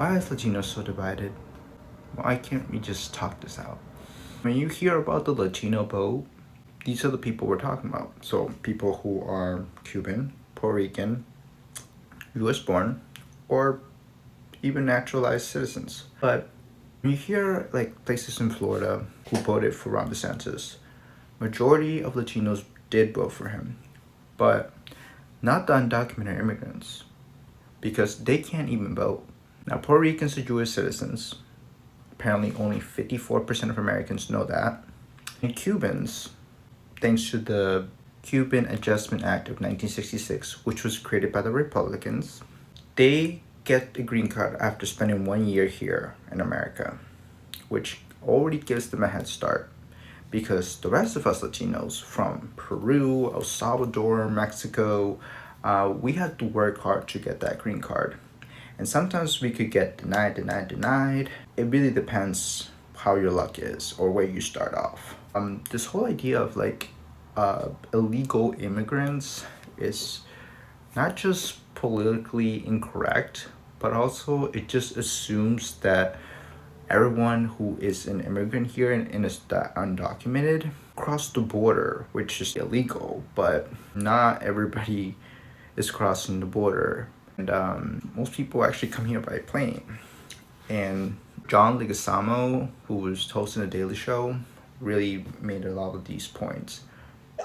Why is Latinos so divided? Why can't we just talk this out? When you hear about the Latino vote, these are the people we're talking about. So people who are Cuban, Puerto Rican, US born, or even naturalized citizens. But when you hear like places in Florida who voted for Ron DeSantis, majority of Latinos did vote for him, but not the undocumented immigrants, because they can't even vote. Now, Puerto Ricans are Jewish citizens. Apparently, only 54% of Americans know that. And Cubans, thanks to the Cuban Adjustment Act of 1966, which was created by the Republicans, they get a green card after spending 1 year here in America, which already gives them a head start, because the rest of us Latinos from Peru, El Salvador, Mexico, we had to work hard to get that green card. And sometimes we could get denied. It really depends how your luck is or where you start off. This whole idea of like illegal immigrants is not just politically incorrect, but also it just assumes that everyone who is an immigrant here and is that undocumented crossed the border, which is illegal, but not everybody is crossing the border. And most people actually come here by plane. And John Leguizamo, who was hosting the Daily Show, really made a lot of these points.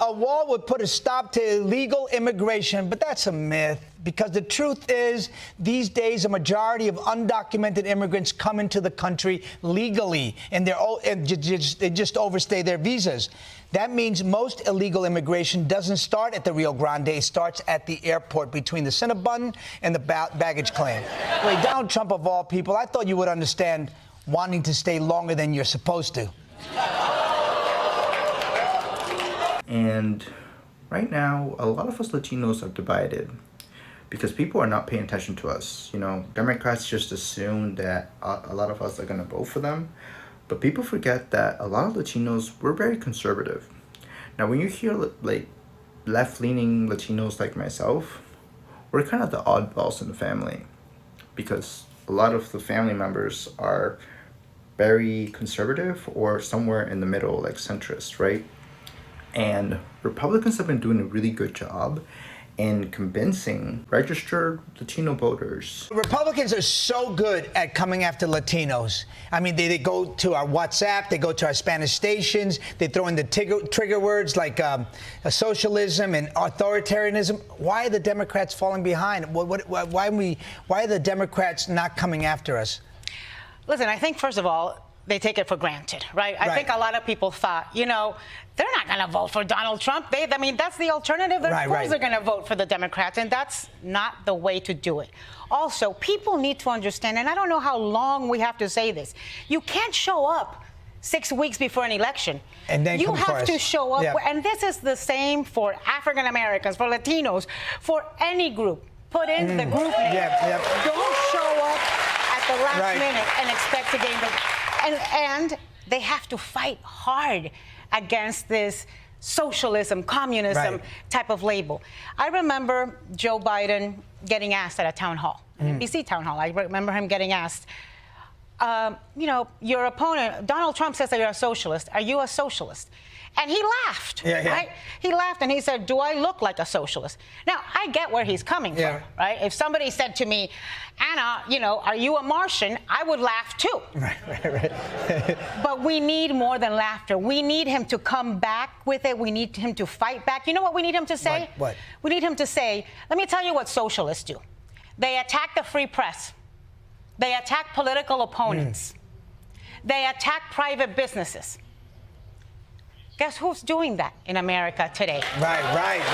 A wall would put a stop to illegal immigration, but that's a myth, because the truth is these days a majority of undocumented immigrants come into the country legally, and they just overstay their visas. That means most illegal immigration doesn't start at the Rio Grande. It starts at the airport between the Cinnabon and the baggage claim. Wait, Donald Trump, of all people, I thought you would understand wanting to stay longer than you're supposed to. And right now, a lot of us Latinos are divided because people are not paying attention to us. You know, Democrats just assume that a lot of us are going to vote for them. But people forget that a lot of Latinos, we're very conservative. Now, when you hear like left-leaning Latinos like myself, we're kind of the oddballs in the family, because a lot of the family members are very conservative or somewhere in the middle, like centrist, right? And Republicans have been doing a really good job in convincing registered Latino voters. Republicans are so good at coming after Latinos. I mean, they go to our WhatsApp, they go to our Spanish stations, they throw in the trigger words like socialism and authoritarianism. Why are the Democrats falling behind? Why are the Democrats not coming after us? Listen, I think, first of all, they take it for granted, right? I think a lot of people thought, you know, they're not going to vote for Donald Trump. I mean, that's the alternative. Of course they're going to vote for the Democrats, and that's not the way to do it. Also, people need to understand, and I don't know how long we have to say this, you can't show up 6 weeks before an election. And then you have to show up, and this is the same for African Americans, for Latinos, for any group. Put in the group name. Don't show up at the last minute and expect to gain the... And they have to fight hard against this socialism, communism type of label. I remember Joe Biden getting asked at a town hall, an NBC town hall. I remember him getting asked, you know, your opponent, Donald Trump, says that you're a socialist. Are you a socialist? And he laughed, right? He laughed and he said, do I look like a socialist? Now, I get where he's coming from, right? If somebody said to me, Anna, you know, are you a Martian? I would laugh too. Right. But we need more than laughter. We need him to come back with it. We need him to fight back. You know what we need him to say? What? We need him to say, let me tell you what socialists do. They attack the free press. They attack political opponents. They attack private businesses. Guess who's doing that in America today? Right.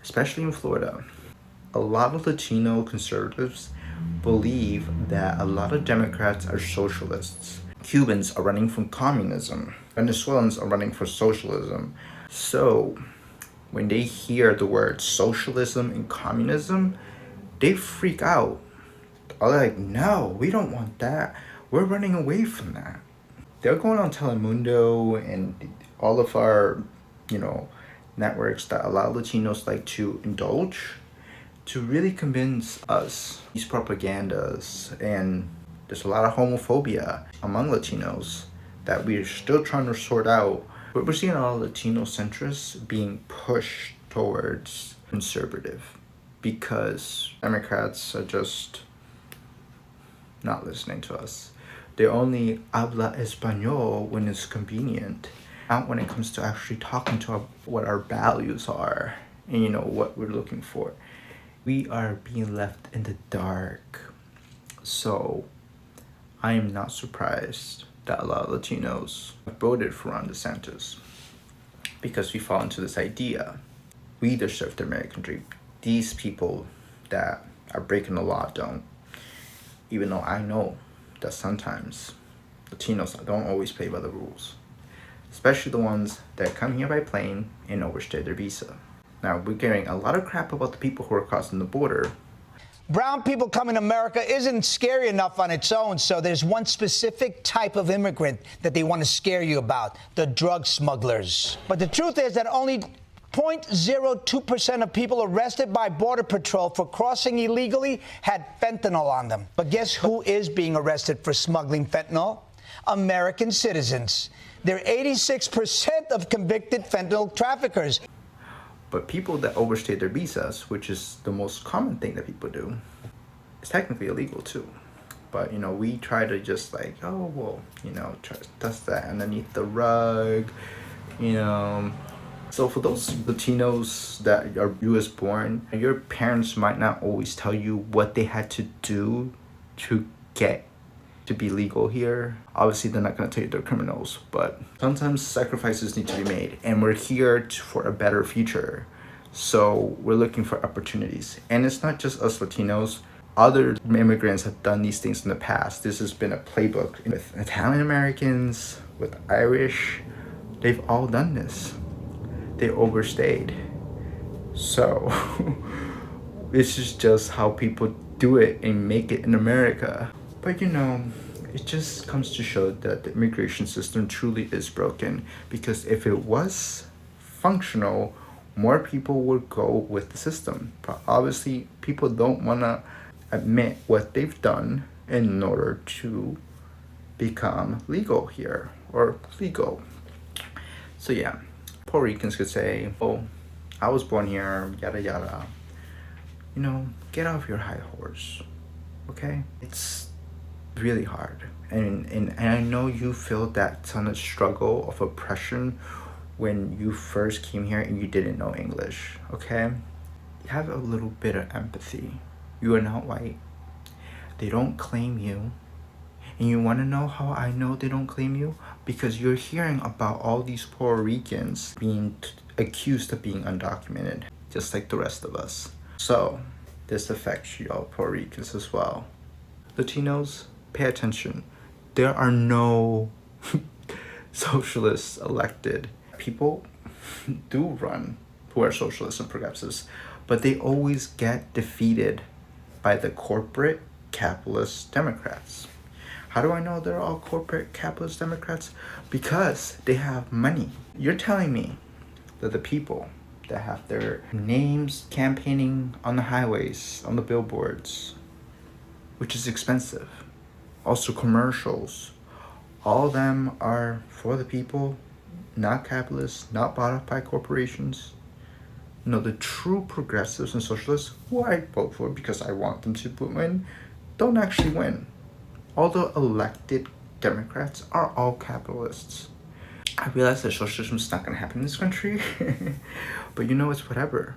Especially in Florida, a lot of Latino conservatives believe that a lot of Democrats are socialists. Cubans are running from communism. Venezuelans are running for socialism. So when they hear the words socialism and communism, they freak out. They're like, no, we don't want that. We're running away from that. They're going on Telemundo and all of our, you know, networks that a lot of Latinos like to indulge. to really convince us these propagandas, and there's a lot of homophobia among Latinos that we're still trying to sort out. But we're seeing a lot of Latino centrists being pushed towards conservative because Democrats are just not listening to us. They only habla español when it's convenient, not when it comes to actually talking to what our values are and what we're looking for. We are being left in the dark. So I am not surprised that a lot of Latinos voted for Ron DeSantis, because we fall into this idea: we deserve the American dream. These people that are breaking the law don't. Even though I know that sometimes Latinos don't always play by the rules, especially the ones that come here by plane and overstay their visa. Now, we're getting a lot of crap about the people who are crossing the border. Brown people coming to America isn't scary enough on its own, so there's one specific type of immigrant that they want to scare you about: the drug smugglers. But the truth is that only 0.02% of people arrested by Border Patrol for crossing illegally had fentanyl on them. But guess who is being arrested for smuggling fentanyl? American citizens. They're 86% of convicted fentanyl traffickers. But people that overstay their visas, which is the most common thing that people do, is technically illegal too. But, we try to just try to dust that underneath the rug, So for those Latinos that are US born, your parents might not always tell you what they had to do to get to be legal here. Obviously, they're not going to tell you they're criminals, but sometimes sacrifices need to be made, and we're here for a better future. So we're looking for opportunities. And it's not just us Latinos. Other immigrants have done these things in the past. This has been a playbook with Italian Americans, with Irish. They've all done this. They overstayed. So this is just how people do it and make it in America. But it just comes to show that the immigration system truly is broken, because if it was functional, more people would go with the system. But obviously, people don't want to admit what they've done in order to become legal here, or legal. So yeah, Puerto Ricans could say, oh, I was born here, yada yada. Get off your high horse, okay? It's really hard. And I know you feel that ton of struggle of oppression when you first came here and you didn't know English, okay? Have a little bit of empathy. You are not white. They don't claim you. And you want to know how I know they don't claim you? Because you're hearing about all these Puerto Ricans being accused of being undocumented, just like the rest of us. So this affects y'all Puerto Ricans as well. Latinos, pay attention. There are no socialists elected. People do run who are socialists and progressives, but they always get defeated by the corporate capitalist Democrats. How do I know they're all corporate capitalist Democrats? Because they have money. You're telling me that the people that have their names campaigning on the highways, on the billboards, which is expensive, also commercials, all of them are for the people, not capitalists, not bought up by corporations. The true progressives and socialists, who I vote for because I want them to win, don't actually win. All the elected Democrats are all capitalists. I realize that socialism is not going to happen in this country, but it's whatever.